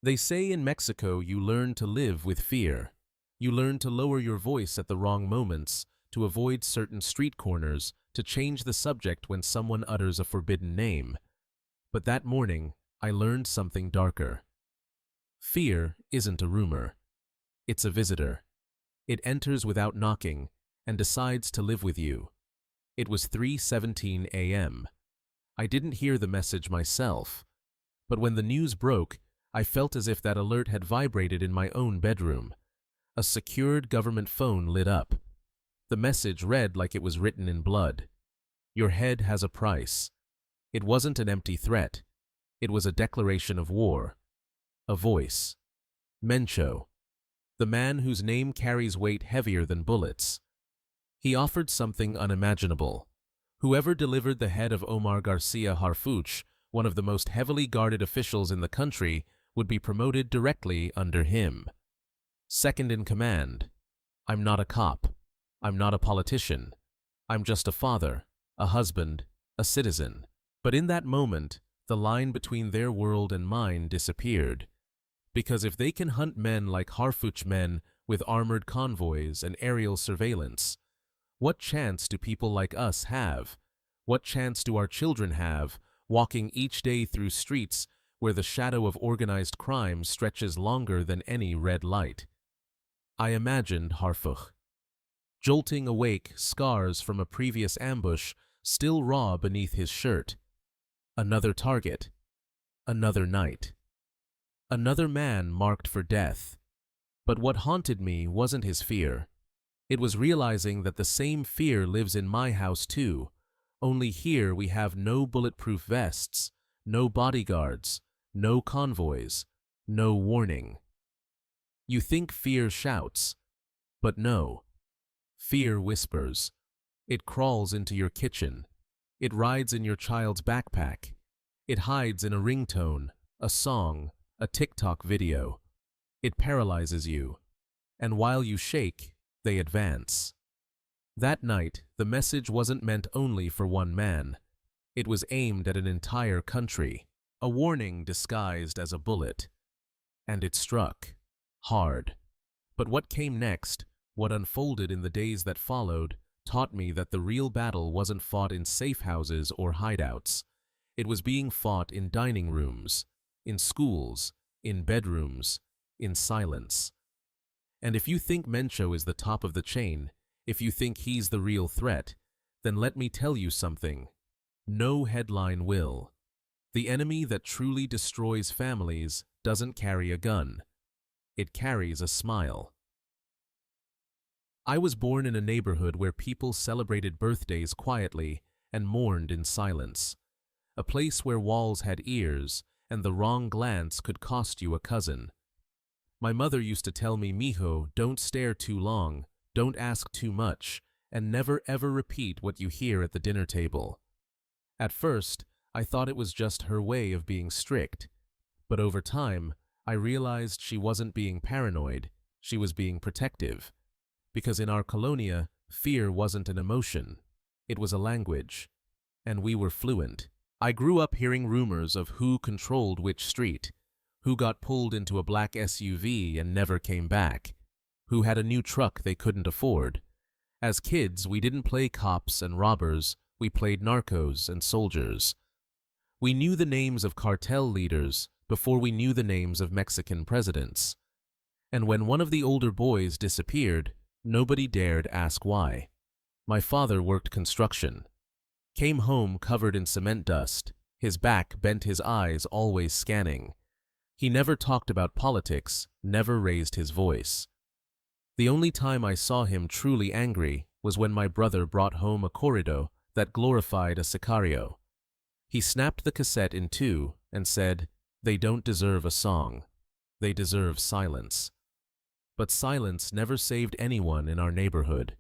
They say in Mexico you learn to live with fear. You learn to lower your voice at the wrong moments, to avoid certain street corners, to change the subject when someone utters a forbidden name. But that morning, I learned something darker. Fear isn't a rumor. It's a visitor. It enters without knocking and decides to live with you. It was 3:17 a.m. I didn't hear the message myself, but when the news broke, I felt as if that alert had vibrated in my own bedroom. A secured government phone lit up. The message read like it was written in blood. Your head has a price. It wasn't an empty threat. It was a declaration of war. A voice. Mencho. The man whose name carries weight heavier than bullets. He offered something unimaginable. Whoever delivered the head of Omar Garcia Harfuch, one of the most heavily guarded officials in the country, would be promoted directly under him. Second in command. I'm not a cop. I'm not a politician. I'm just a father, a husband, a citizen. But in that moment, the line between their world and mine disappeared. Because if they can hunt men like Harfuch men with armored convoys and aerial surveillance, what chance do people like us have? What chance do our children have, walking each day through streets where the shadow of organized crime stretches longer than any red light? I imagined Harfuch. Jolting awake, scars from a previous ambush still raw beneath his shirt. Another target. Another night. Another man marked for death. But what haunted me wasn't his fear. It was realizing that the same fear lives in my house too, only here we have no bulletproof vests, no bodyguards, no convoys, no warning. You think fear shouts, but no. Fear whispers. It crawls into your kitchen. It rides in your child's backpack. It hides in a ringtone, a song, a TikTok video. It paralyzes you. And while you shake, they advance. That night, the message wasn't meant only for one man. It was aimed at an entire country, a warning disguised as a bullet. And it struck. Hard. But what came next, what unfolded in the days that followed, taught me that the real battle wasn't fought in safe houses or hideouts. It was being fought in dining rooms, in schools, in bedrooms, in silence. And if you think Mencho is the top of the chain, if you think he's the real threat, then let me tell you something. No headline will. The enemy that truly destroys families doesn't carry a gun. It carries a smile. I was born in a neighborhood where people celebrated birthdays quietly and mourned in silence. A place where walls had ears and the wrong glance could cost you a cousin. My mother used to tell me, "Mijo, don't stare too long, don't ask too much, and never ever repeat what you hear at the dinner table." At first, I thought it was just her way of being strict, but over time, I realized she wasn't being paranoid, she was being protective. Because in our colonia, fear wasn't an emotion, it was a language, and we were fluent. I grew up hearing rumors of who controlled which street, who got pulled into a black SUV and never came back, who had a new truck they couldn't afford. As kids, we didn't play cops and robbers, we played narcos and soldiers. We knew the names of cartel leaders before we knew the names of Mexican presidents. And when one of the older boys disappeared, nobody dared ask why. My father worked construction. Came home covered in cement dust, his back bent, his eyes always scanning. He never talked about politics, never raised his voice. The only time I saw him truly angry was when my brother brought home a corrido that glorified a sicario. He snapped the cassette in two and said, "They don't deserve a song. They deserve silence." But silence never saved anyone in our neighborhood.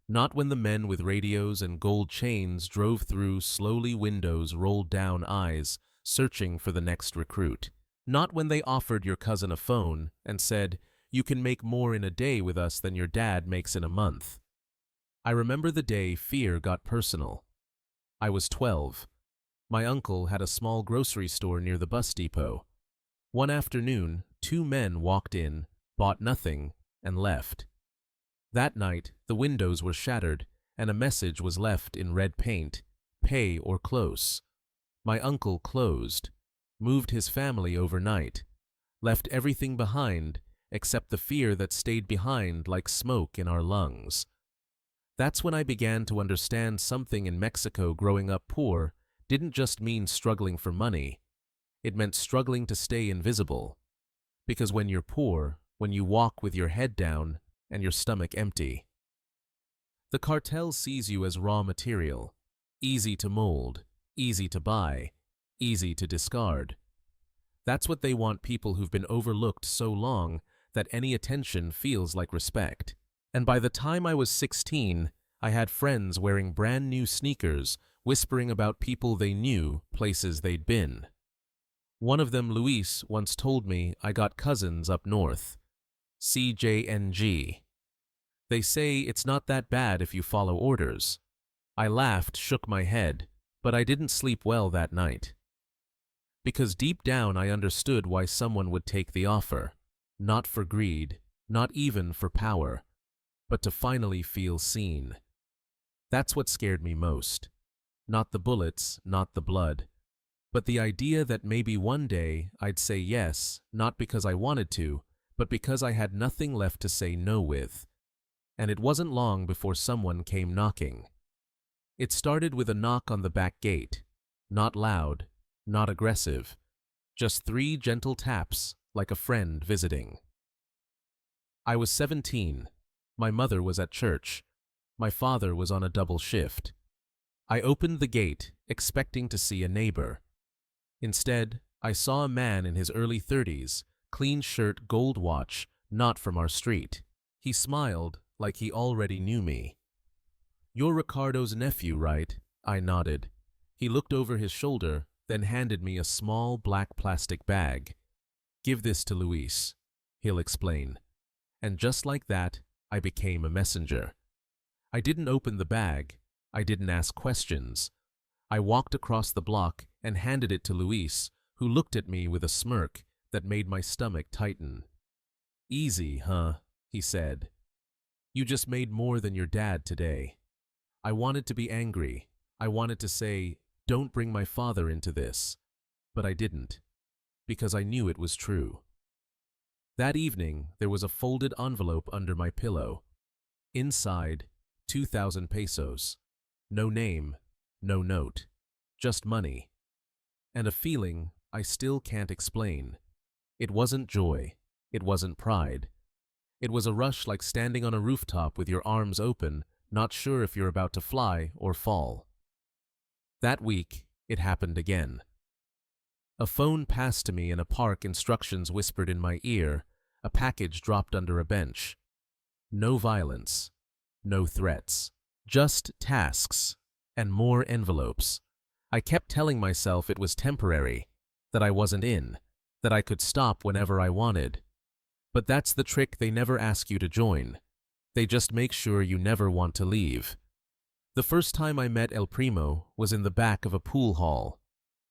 Not when the men with radios and gold chains drove through slowly, windows rolled down, eyes searching for the next recruit. Not when they offered your cousin a phone and said, "You can make more in a day with us than your dad makes in a month." I remember the day fear got personal. I was 12. My uncle had a small grocery store near the bus depot. One afternoon, two men walked in, bought nothing, and left. That night, the windows were shattered, and a message was left in red paint, "Pay or close." My uncle closed, moved his family overnight, left everything behind except the fear that stayed behind like smoke in our lungs. That's when I began to understand something in Mexico. Growing up poor didn't just mean struggling for money. It meant struggling to stay invisible. Because when you're poor, when you walk with your head down and your stomach empty, the cartel sees you as raw material, easy to mold, easy to buy, easy to discard. That's what they want, people who've been overlooked so long that any attention feels like respect. And by the time I was 16, I had friends wearing brand new sneakers, whispering about people they knew, places they'd been. One of them, Luis, once told me, "I got cousins up north. CJNG. They say it's not that bad if you follow orders." I laughed, shook my head, but I didn't sleep well that night. Because deep down I understood why someone would take the offer. Not for greed, not even for power, but to finally feel seen. That's what scared me most. Not the bullets, not the blood, but the idea that maybe one day I'd say yes, not because I wanted to, but because I had nothing left to say no with. And it wasn't long before someone came knocking. It started with a knock on the back gate. Not loud, not aggressive, just 3 gentle taps like a friend visiting. I was 17. My mother was at church. My father was on a double shift. I opened the gate, expecting to see a neighbor. Instead, I saw a man in his early 30s, clean shirt, gold watch, not from our street. He smiled like he already knew me. "You're Ricardo's nephew, right?" I nodded. He looked over his shoulder, then handed me a small black plastic bag. "Give this to Luis. He'll explain." And just like that, I became a messenger. I didn't open the bag. I didn't ask questions. I walked across the block and handed it to Luis, who looked at me with a smirk that made my stomach tighten. "Easy, huh?" he said. "You just made more than your dad today." I wanted to be angry. I wanted to say, "Don't bring my father into this." But I didn't, because I knew it was true. That evening, there was a folded envelope under my pillow. Inside, 2,000 pesos. No name, no note, just money. And a feeling I still can't explain. It wasn't joy. It wasn't pride. It was a rush like standing on a rooftop with your arms open, not sure if you're about to fly or fall. That week, it happened again. A phone passed to me in a park, instructions whispered in my ear, a package dropped under a bench. No violence, no threats, just tasks and more envelopes. I kept telling myself it was temporary, that I wasn't in, that I could stop whenever I wanted. But that's the trick, they never ask you to join. They just make sure you never want to leave. The first time I met El Primo was in the back of a pool hall.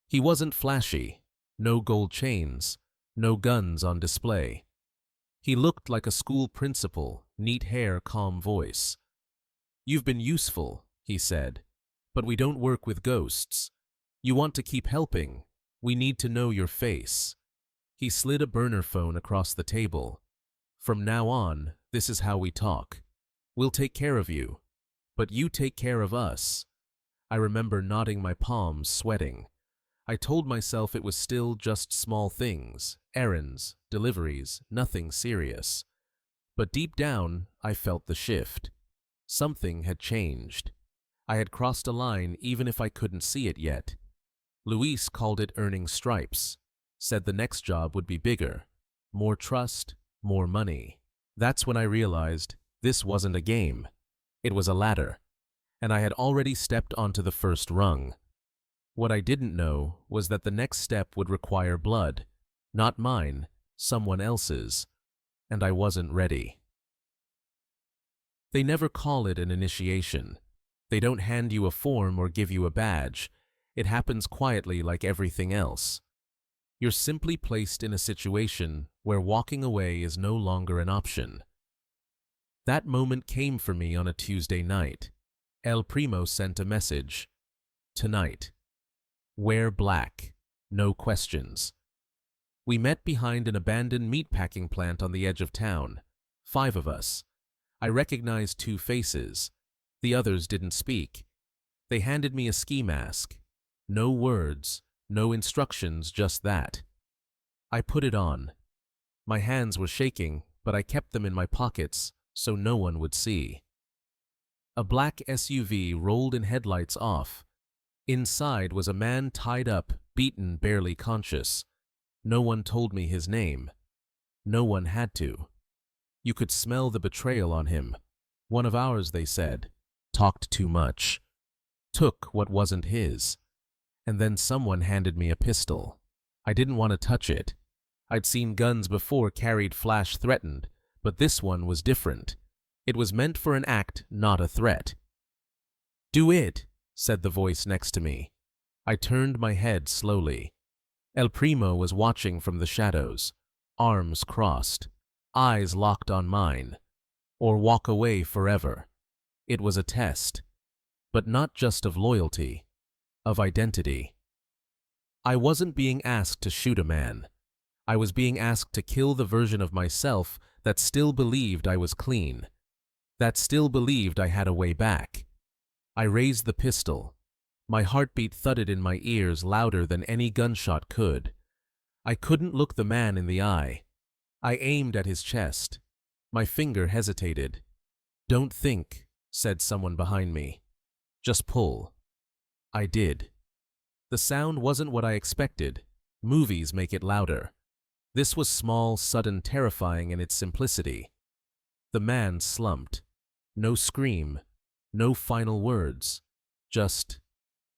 He wasn't flashy, no gold chains, no guns on display. He looked like a school principal, neat hair, calm voice. "You've been useful," he said, "but we don't work with ghosts. You want to keep helping. We need to know your face." He slid a burner phone across the table. "From now on, this is how we talk. We'll take care of you, but you take care of us." I remember nodding, my palms sweating. I told myself it was still just small things, errands, deliveries, nothing serious. But deep down, I felt the shift. Something had changed. I had crossed a line even if I couldn't see it yet. Luis called it earning stripes, said the next job would be bigger, more trust, more money. That's when I realized this wasn't a game. It was a ladder, and I had already stepped onto the first rung. What I didn't know was that the next step would require blood, not mine, someone else's, and I wasn't ready. They never call it an initiation. They don't hand you a form or give you a badge. It happens quietly like everything else. You're simply placed in a situation where walking away is no longer an option. That moment came for me on a Tuesday night. El Primo sent a message. Tonight. Wear black. No questions. We met behind an abandoned meatpacking plant on the edge of town. 5 of us. I recognized 2 faces. The others didn't speak. They handed me a ski mask. No words, no instructions, just that. I put it on. My hands were shaking, but I kept them in my pockets so no one would see. A black SUV rolled in headlights off. Inside was a man tied up, beaten, barely conscious. No one told me his name. No one had to. You could smell the betrayal on him. One of ours, they said. Talked too much. Took what wasn't his. And then someone handed me a pistol. I didn't want to touch it. I'd seen guns before carried flash threatened, but this one was different. It was meant for an act, not a threat. "Do it," said the voice next to me. I turned my head slowly. El Primo was watching from the shadows, arms crossed, eyes locked on mine. Or walk away forever. It was a test, but not just of loyalty, of identity. I wasn't being asked to shoot a man. I was being asked to kill the version of myself that still believed I was clean, that still believed I had a way back. I raised the pistol. My heartbeat thudded in my ears louder than any gunshot could. I couldn't look the man in the eye. I aimed at his chest. My finger hesitated. "Don't think," said someone behind me. "Just pull." I did. The sound wasn't what I expected. Movies make it louder. This was small, sudden, terrifying in its simplicity. The man slumped. No scream, no final words, just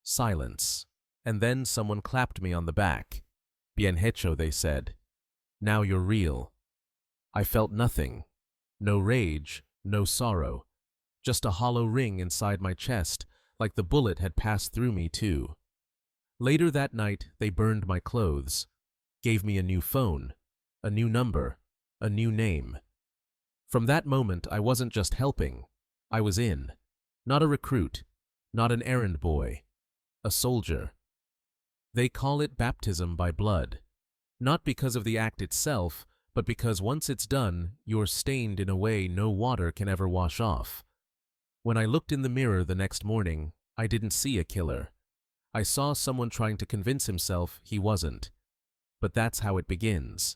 silence. And then someone clapped me on the back. "Bien hecho," they said. "Now you're real." I felt nothing. No rage, no sorrow. Just a hollow ring inside my chest, like the bullet had passed through me too. Later that night, they burned my clothes, gave me a new phone, a new number, a new name. From that moment, I wasn't just helping. I was in. Not a recruit, not an errand boy, a soldier. They call it baptism by blood, not because of the act itself, but because once it's done, you're stained in a way no water can ever wash off. When I looked in the mirror the next morning, I didn't see a killer. I saw someone trying to convince himself he wasn't. But that's how it begins.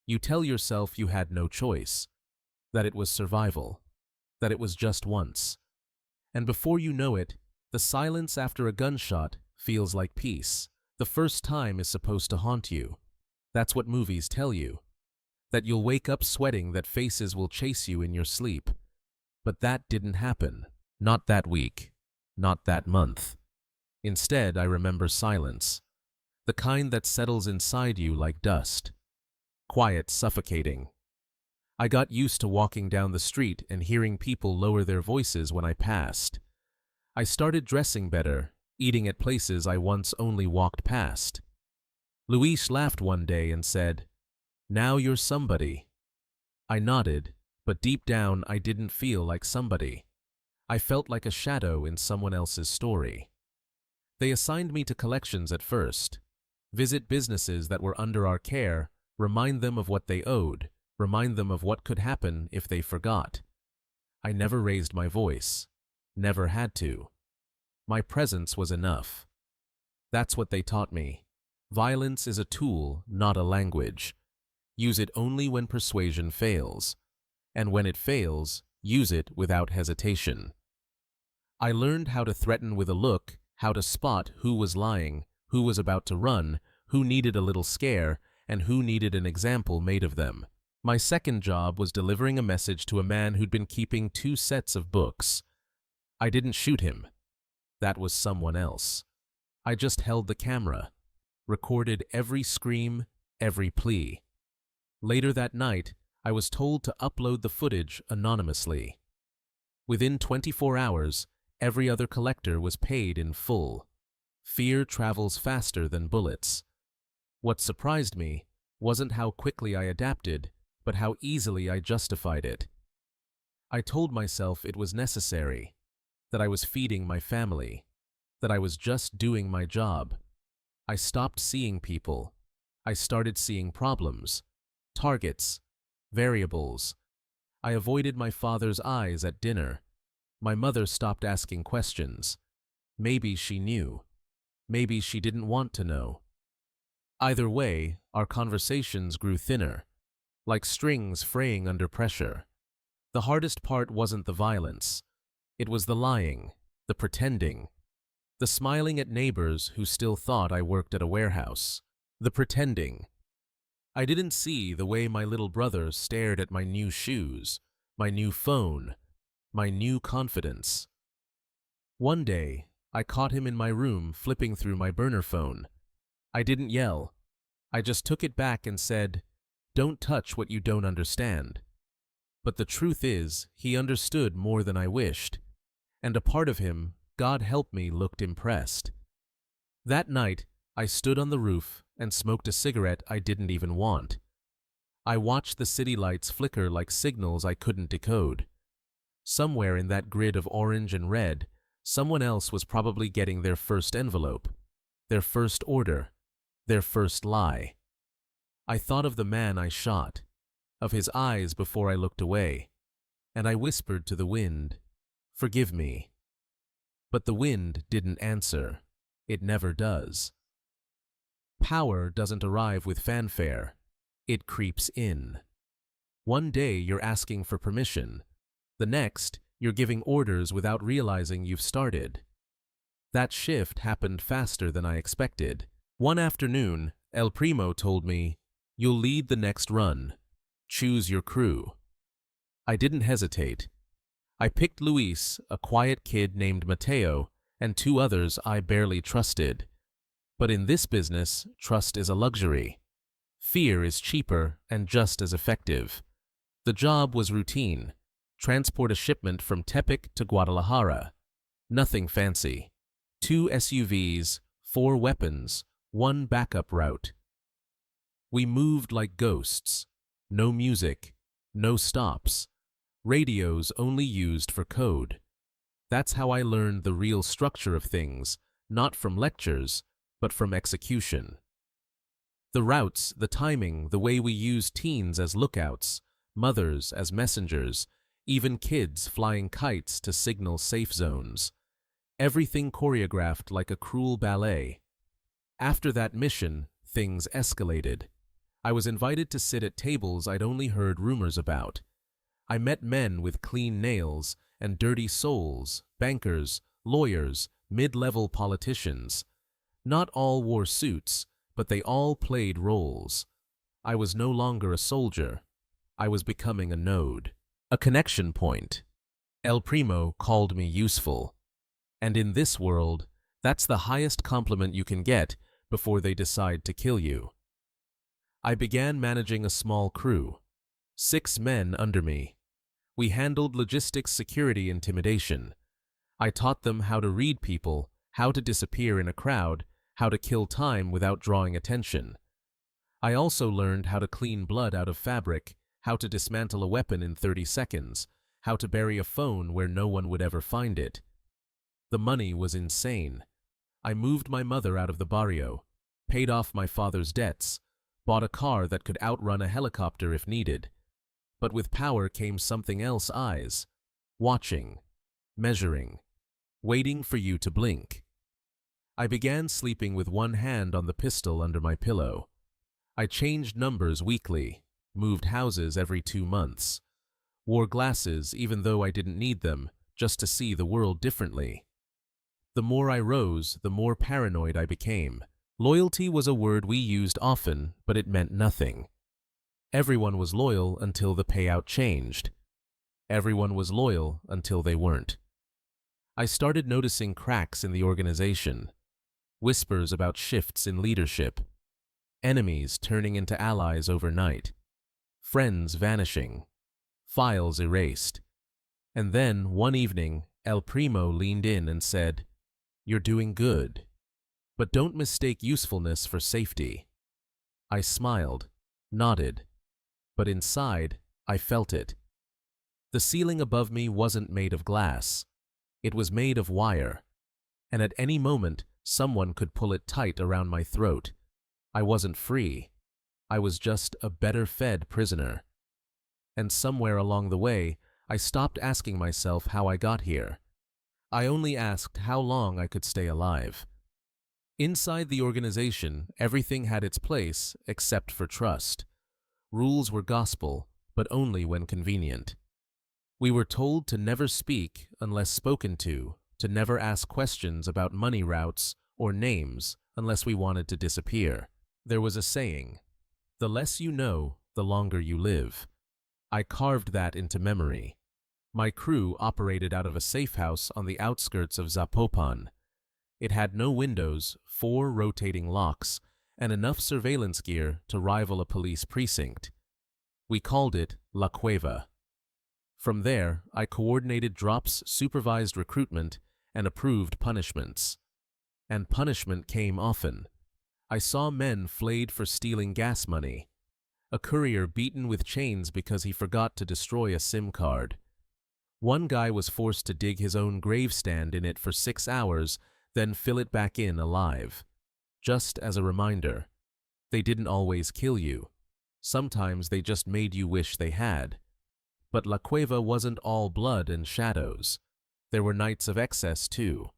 You tell yourself you had no choice, that it was survival, that it was just once. And before you know it, the silence after a gunshot feels like peace. The first time is supposed to haunt you. That's what movies tell you. That you'll wake up sweating, that faces will chase you in your sleep. But that didn't happen. Not that week. Not that month. Instead, I remember silence. The kind that settles inside you like dust. Quiet, suffocating. I got used to walking down the street and hearing people lower their voices when I passed. I started dressing better, eating at places I once only walked past. Luis laughed one day and said, "Now you're somebody." I nodded, but deep down I didn't feel like somebody. I felt like a shadow in someone else's story. They assigned me to collections at first. Visit businesses that were under our care, remind them of what they owed, remind them of what could happen if they forgot. I never raised my voice, never had to. My presence was enough. That's what they taught me. Violence is a tool, not a language. Use it only when persuasion fails. And when it fails, use it without hesitation. I learned how to threaten with a look, how to spot who was lying, who was about to run, who needed a little scare, and who needed an example made of them. My second job was delivering a message to a man who'd been keeping 2 sets of books. I didn't shoot him. That was someone else. I just held the camera, recorded every scream, every plea. Later that night, I was told to upload the footage anonymously. Within 24 hours, every other collector was paid in full. Fear travels faster than bullets. What surprised me wasn't how quickly I adapted, but how easily I justified it. I told myself it was necessary, that I was feeding my family, that I was just doing my job. I stopped seeing people. I started seeing problems, targets, variables. I avoided my father's eyes at dinner. My mother stopped asking questions. Maybe she knew. Maybe she didn't want to know. Either way, our conversations grew thinner, like strings fraying under pressure. The hardest part wasn't the violence. It was the lying, the pretending, the smiling at neighbors who still thought I worked at a warehouse, the pretending. I didn't see the way my little brother stared at my new shoes, my new phone, my new confidence. One day, I caught him in my room flipping through my burner phone. I didn't yell. I just took it back and said, "Don't touch what you don't understand." But the truth is, he understood more than I wished, and a part of him, God help me, looked impressed. That night, I stood on the roof and smoked a cigarette I didn't even want. I watched the city lights flicker like signals I couldn't decode. Somewhere in that grid of orange and red, someone else was probably getting their first envelope, their first order, their first lie. I thought of the man I shot, of his eyes before I looked away, and I whispered to the wind, "Forgive me." But the wind didn't answer. It never does. Power doesn't arrive with fanfare. It creeps in. One day you're asking for permission. The next, you're giving orders without realizing you've started. That shift happened faster than I expected. One afternoon, El Primo told me, "You'll lead the next run. Choose your crew." I didn't hesitate. I picked Luis, a quiet kid named Mateo, and two others I barely trusted. But in this business, trust is a luxury. Fear is cheaper and just as effective. The job was routine. Transport a shipment from Tepic to Guadalajara. Nothing fancy. 2 SUVs, 4 weapons, 1 backup route. We moved like ghosts. No music, no stops. Radios only used for code. That's how I learned the real structure of things, not from lectures, but from execution. The routes, the timing, the way we used teens as lookouts, mothers as messengers, even kids flying kites to signal safe zones. Everything choreographed like a cruel ballet. After that mission, things escalated. I was invited to sit at tables I'd only heard rumors about. I met men with clean nails and dirty souls, bankers, lawyers, mid-level politicians. Not all wore suits, but they all played roles. I was no longer a soldier. I was becoming a node, a connection point. El Primo called me useful. And in this world, that's the highest compliment you can get before they decide to kill you. I began managing a small crew, 6 men under me. We handled logistics, security, intimidation. I taught them how to read people, how to disappear in a crowd, how to kill time without drawing attention. I also learned how to clean blood out of fabric, how to dismantle a weapon in 30 seconds, how to bury a phone where no one would ever find it. The money was insane. I moved my mother out of the barrio, paid off my father's debts, bought a car that could outrun a helicopter if needed. But with power came something else: eyes, watching, measuring, waiting for you to blink. I began sleeping with one hand on the pistol under my pillow. I changed numbers weekly, moved houses every 2 months, wore glasses even though I didn't need them, just to see the world differently. The more I rose, the more paranoid I became. Loyalty was a word we used often, but it meant nothing. Everyone was loyal until the payout changed. Everyone was loyal until they weren't. I started noticing cracks in the organization, whispers about shifts in leadership, enemies turning into allies overnight, friends vanishing, files erased. And then, one evening, El Primo leaned in and said, "You're doing good, but don't mistake usefulness for safety." I smiled, nodded, but inside, I felt it. The ceiling above me wasn't made of glass. It was made of wire, and at any moment, someone could pull it tight around my throat. I wasn't free. I was just a better-fed prisoner. And somewhere along the way, I stopped asking myself how I got here. I only asked how long I could stay alive. Inside the organization, everything had its place except for trust. Rules were gospel, but only when convenient. We were told to never speak unless spoken to never ask questions about money routes or names unless we wanted to disappear. There was a saying, "The less you know, the longer you live." I carved that into memory. My crew operated out of a safe house on the outskirts of Zapopan. It had no windows, 4 rotating locks, and enough surveillance gear to rival a police precinct. We called it La Cueva. From there, I coordinated drops, supervised recruitment, and approved punishments. And punishment came often. I saw men flayed for stealing gas money, a courier beaten with chains because he forgot to destroy a SIM card. One guy was forced to dig his own gravestone in it for 6 hours, then fill it back in alive. Just as a reminder, they didn't always kill you. Sometimes they just made you wish they had. But La Cueva wasn't all blood and shadows. There were nights of excess, too.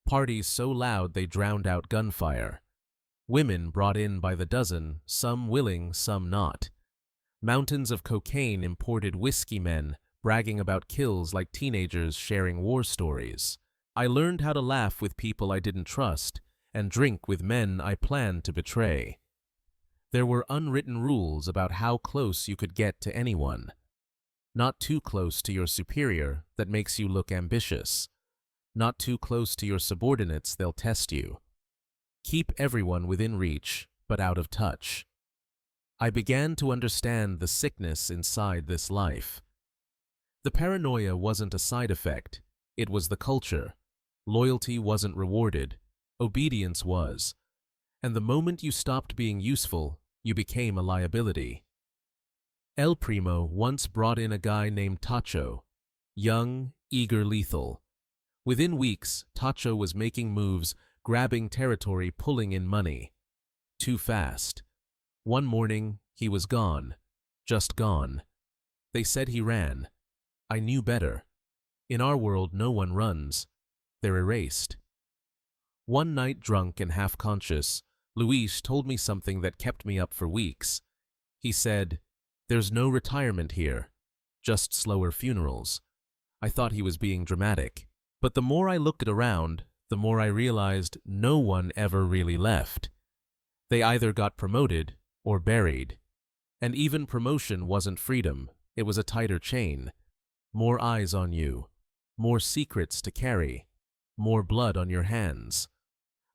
Parties so loud they drowned out gunfire. Women brought in by the dozen, some willing, some not. Mountains of cocaine imported whiskey men, bragging about kills like teenagers sharing war stories. I learned how to laugh with people I didn't trust and drink with men I planned to betray. There were unwritten rules about how close you could get to anyone. Not too close to your superior, that makes you look ambitious. Not too close to your subordinates, they'll test you. Keep everyone within reach, but out of touch. I began to understand the sickness inside this life. The paranoia wasn't a side effect, it was the culture. Loyalty wasn't rewarded, obedience was. And the moment you stopped being useful, you became a liability. El Primo once brought in a guy named Tacho, young, eager, lethal. Within weeks, Tacho was making moves, grabbing territory, pulling in money. Too fast. One morning, he was gone. Just gone. They said he ran. I knew better. In our world, no one runs. They're erased. One night, drunk and half-conscious, Luis told me something that kept me up for weeks. He said, "There's no retirement here, just slower funerals." I thought he was being dramatic. But the more I looked around, the more I realized no one ever really left. They either got promoted or buried. And even promotion wasn't freedom, it was a tighter chain. More eyes on you, more secrets to carry, more blood on your hands.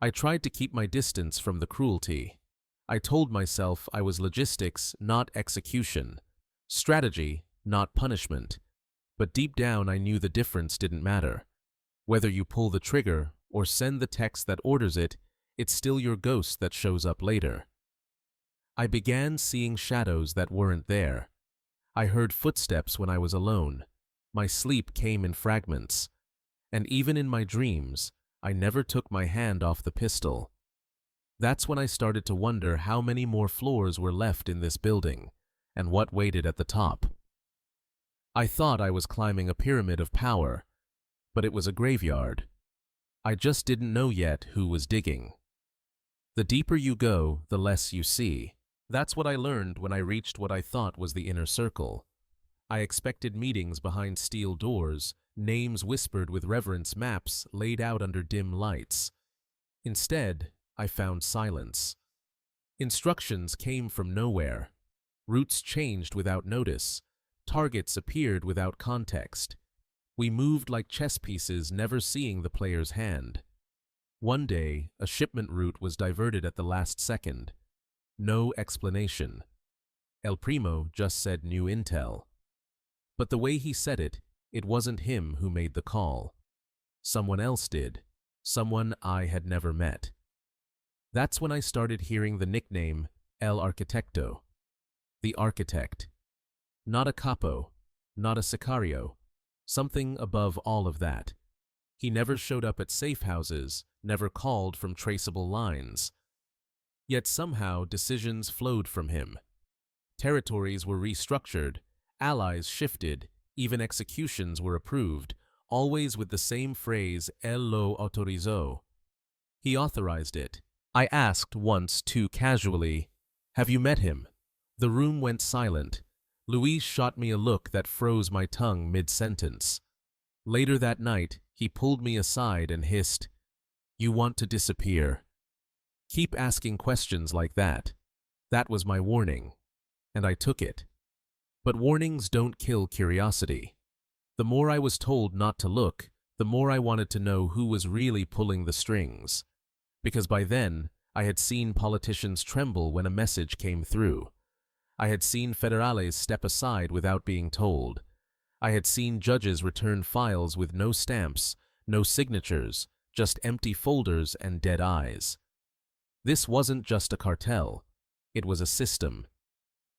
I tried to keep my distance from the cruelty. I told myself I was logistics, not execution, strategy, not punishment. But deep down I knew the difference didn't matter. Whether you pull the trigger or send the text that orders it, it's still your ghost that shows up later. I began seeing shadows that weren't there. I heard footsteps when I was alone. My sleep came in fragments. And even in my dreams, I never took my hand off the pistol. That's when I started to wonder how many more floors were left in this building, and what waited at the top. I thought I was climbing a pyramid of power, but it was a graveyard. I just didn't know yet who was digging. The deeper you go, the less you see. That's what I learned when I reached what I thought was the inner circle. I expected meetings behind steel doors, names whispered with reverence, maps laid out under dim lights. Instead, I found silence. Instructions came from nowhere. Routes changed without notice. Targets appeared without context. We moved like chess pieces, never seeing the player's hand. One day, a shipment route was diverted at the last second. No explanation. El Primo just said new intel. But the way he said it, it wasn't him who made the call. Someone else did. Someone I had never met. That's when I started hearing the nickname El Arquitecto. The architect. Not a capo, not a sicario. Something above all of that. He never showed up at safe houses, never called from traceable lines. Yet somehow decisions flowed from him. Territories were restructured, allies shifted, even executions were approved, always with the same phrase, "Él lo autorizó." He authorized it. I asked once too casually, "Have you met him?" The room went silent. Luis shot me a look that froze my tongue mid-sentence. Later that night, he pulled me aside and hissed, "You want to disappear. Keep asking questions like that." That was my warning, and I took it. But warnings don't kill curiosity. The more I was told not to look, the more I wanted to know who was really pulling the strings. Because by then, I had seen politicians tremble when a message came through. I had seen federales step aside without being told. I had seen judges return files with no stamps, no signatures, just empty folders and dead eyes. This wasn't just a cartel. It was a system.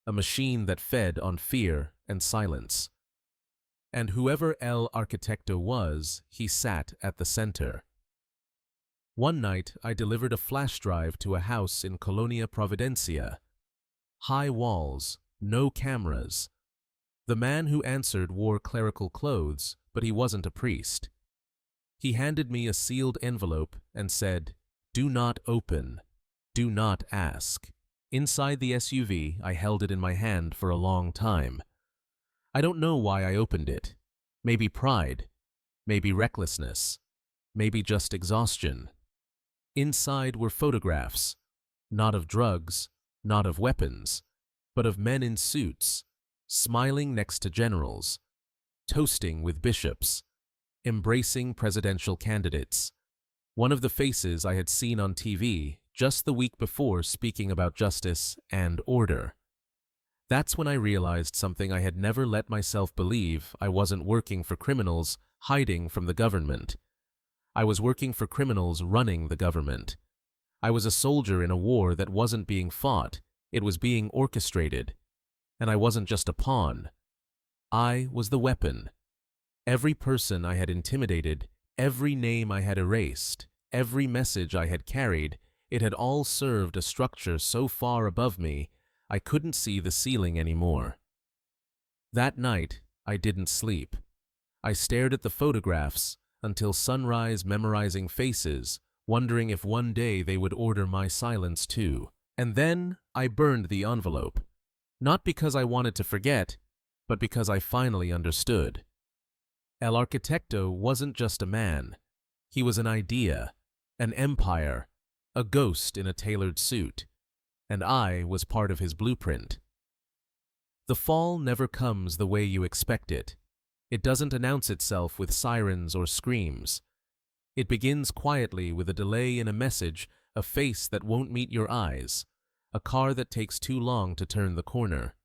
A machine that fed on fear and silence. And whoever El Arquitecto was, he sat at the center. One night, I delivered a flash drive to a house in Colonia Providencia. High walls, no cameras. The man who answered wore clerical clothes, but he wasn't a priest. He handed me a sealed envelope and said, "Do not open. Do not ask." Inside the SUV, I held it in my hand for a long time. I don't know why I opened it. Maybe pride. Maybe recklessness. Maybe just exhaustion. Inside were photographs, not of drugs, not of weapons, but of men in suits, smiling next to generals, toasting with bishops, embracing presidential candidates. One of the faces I had seen on TV just the week before speaking about justice and order. That's when I realized something I had never let myself believe. I wasn't working for criminals hiding from the government. I was working for criminals running the government. I was a soldier in a war that wasn't being fought, it was being orchestrated. And I wasn't just a pawn. I was the weapon. Every person I had intimidated, every name I had erased, every message I had carried, it had all served a structure so far above me, I couldn't see the ceiling anymore. That night, I didn't sleep. I stared at the photographs until sunrise, memorizing faces, wondering if one day they would order my silence too. And then I burned the envelope. Not because I wanted to forget, but because I finally understood. El Arquitecto wasn't just a man. He was an idea, an empire, a ghost in a tailored suit. And I was part of his blueprint. The fall never comes the way you expect it. It doesn't announce itself with sirens or screams. It begins quietly with a delay in a message, a face that won't meet your eyes, a car that takes too long to turn the corner.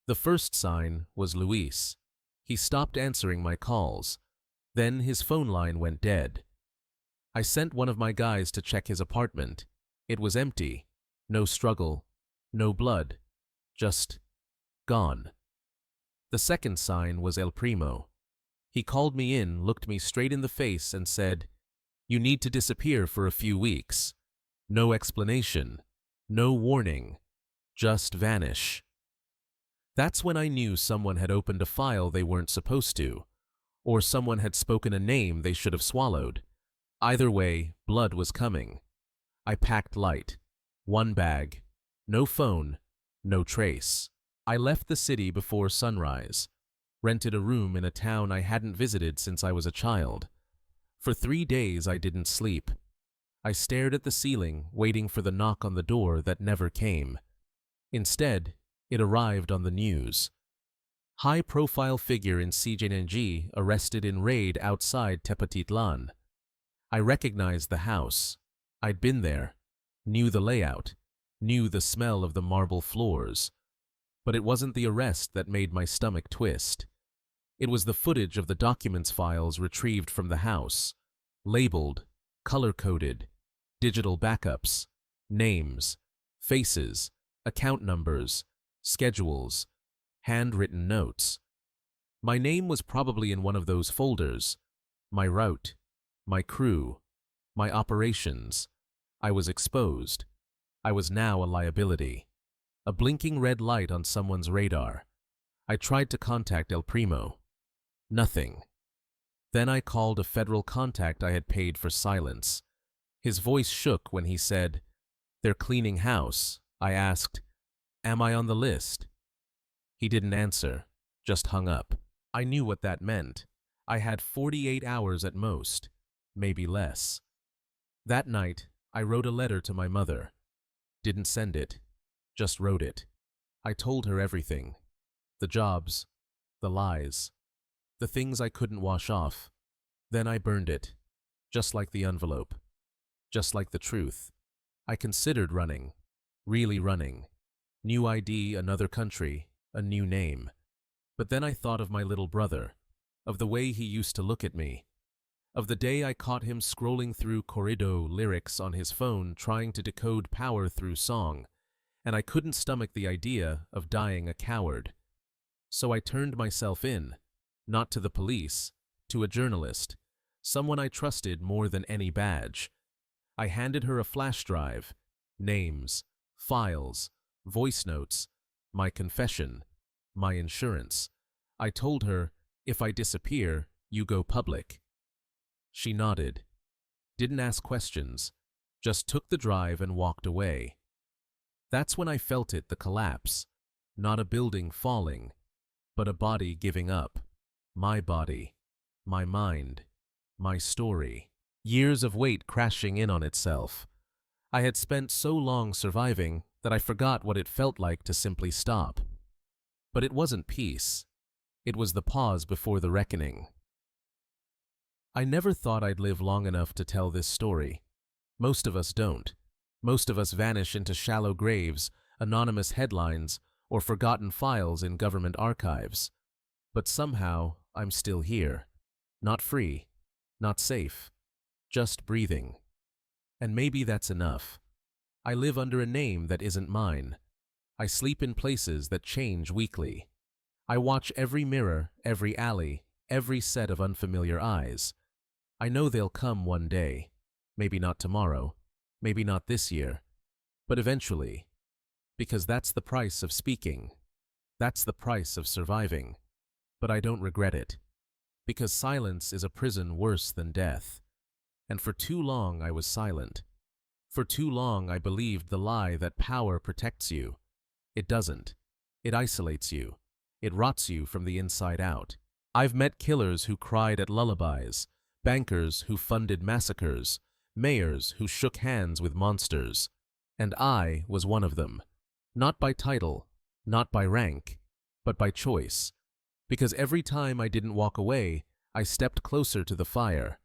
The first sign was Luis. He stopped answering my calls. Then his phone line went dead. I sent one of my guys to check his apartment. It was empty. No struggle, no blood, just gone. The second sign was El Primo. He called me in, looked me straight in the face and said, "You need to disappear for a few weeks. No explanation, no warning, just vanish." That's when I knew someone had opened a file they weren't supposed to, or someone had spoken a name they should have swallowed. Either way, blood was coming. I packed light. One bag, no phone, no trace. I left the city before sunrise, rented a room in a town I hadn't visited since I was a child. For 3 days I didn't sleep. I stared at the ceiling, waiting for the knock on the door that never came. Instead, it arrived on the news. High-profile figure in CJNG arrested in raid outside Tepatitlan. I recognized the house. I'd been there. Knew the layout, knew the smell of the marble floors. But it wasn't the arrest that made my stomach twist. It was the footage of the documents files retrieved from the house, labeled, color-coded, digital backups, names, Faces, account numbers, schedules, handwritten notes. My name was probably in one of those folders. My route, my crew, my operations. I was exposed. I was now a liability. A blinking red light on someone's radar. I tried to contact El Primo. Nothing. Then I called a federal contact I had paid for silence. His voice shook when he said, "They're cleaning house." I asked, "Am I on the list?" He didn't answer, just hung up. I knew what that meant. I had 48 hours at most, maybe less. That night, I wrote a letter to my mother. Didn't send it, just wrote it. I told her everything. The jobs, the lies, the things I couldn't wash off. Then I burned it, just like the envelope, just like the truth. I considered running, really running. New ID, another country, a new name. But then I thought of my little brother, of the way he used to look at me, of the day I caught him scrolling through corrido lyrics on his phone trying to decode power through song, and I couldn't stomach the idea of dying a coward. So I turned myself in, not to the police, to a journalist, someone I trusted more than any badge. I handed her a flash drive, names, files, voice notes, my confession, my insurance. I told her, if I disappear, you go public. She nodded, didn't ask questions, just took the drive and walked away. That's when I felt it, the collapse. Not a building falling, but a body giving up. My body, my mind, my story. Years of weight crashing in on itself. I had spent so long surviving that I forgot what it felt like to simply stop. But it wasn't peace. It was the pause before the reckoning. I never thought I'd live long enough to tell this story. Most of us don't. Most of us vanish into shallow graves, anonymous headlines, or forgotten files in government archives. But somehow, I'm still here. Not free, not safe, just breathing. And maybe that's enough. I live under a name that isn't mine. I sleep in places that change weekly. I watch every mirror, every alley, every set of unfamiliar eyes. I know they'll come one day. Maybe not tomorrow, maybe not this year, but eventually. Because that's the price of speaking. That's the price of surviving. But I don't regret it. Because silence is a prison worse than death. And for too long I was silent. For too long I believed the lie that power protects you. It doesn't. It isolates you. It rots you from the inside out. I've met killers who cried at lullabies, bankers who funded massacres, mayors who shook hands with monsters. And I was one of them. Not by title, not by rank, but by choice. Because every time I didn't walk away, I stepped closer to the fire.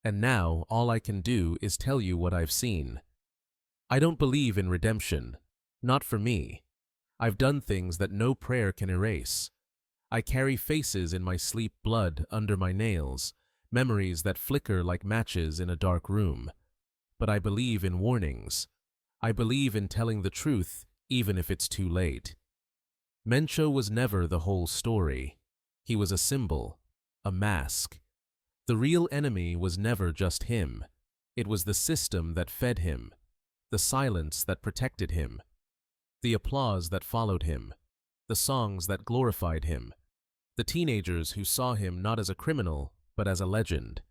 And now all I can do is tell you what I've seen. I don't believe in redemption. Not for me. I've done things that no prayer can erase. I carry faces in my sleep, blood under my nails, memories that flicker like matches in a dark room. But I believe in warnings. I believe in telling the truth, even if it's too late. Mencho was never the whole story. He was a symbol, a mask. The real enemy was never just him. It was the system that fed him, the silence that protected him, the applause that followed him, the songs that glorified him, the teenagers who saw him not as a criminal, but as a legend.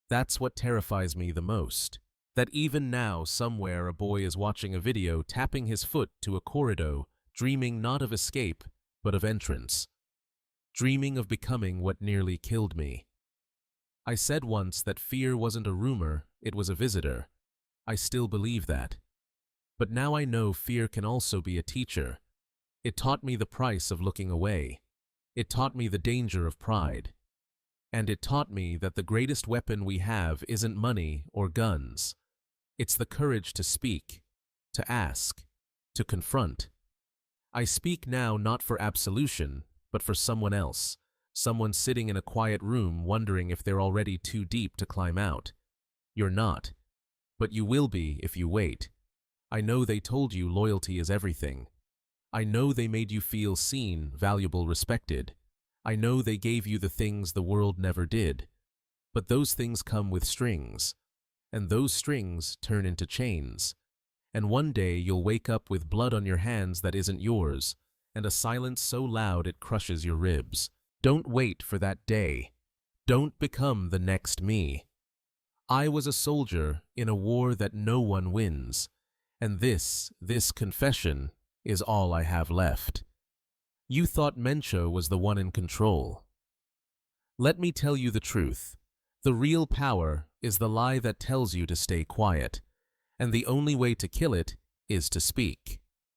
That's what terrifies me the most, that even now somewhere a boy is watching a video tapping his foot to a corridor, dreaming not of escape, but of entrance. Dreaming of becoming what nearly killed me. I said once that fear wasn't a rumor, it was a visitor. I still believe that. But now I know fear can also be a teacher. It taught me the price of looking away. It taught me the danger of pride. And it taught me that the greatest weapon we have isn't money or guns. It's the courage to speak, to ask, to confront. I speak now not for absolution, but for someone else, someone sitting in a quiet room wondering if they're already too deep to climb out. You're not, but you will be if you wait. I know they told you loyalty is everything. I know they made you feel seen, valuable, respected. I know they gave you the things the world never did. But those things come with strings, and those strings turn into chains. And one day you'll wake up with blood on your hands that isn't yours, and a silence so loud it crushes your ribs. Don't wait for that day. Don't become the next me. I was a soldier in a war that no one wins, and this confession is all I have left. You thought Mencho was the one in control. Let me tell you the truth. The real power is the lie that tells you to stay quiet, and the only way to kill it is to speak.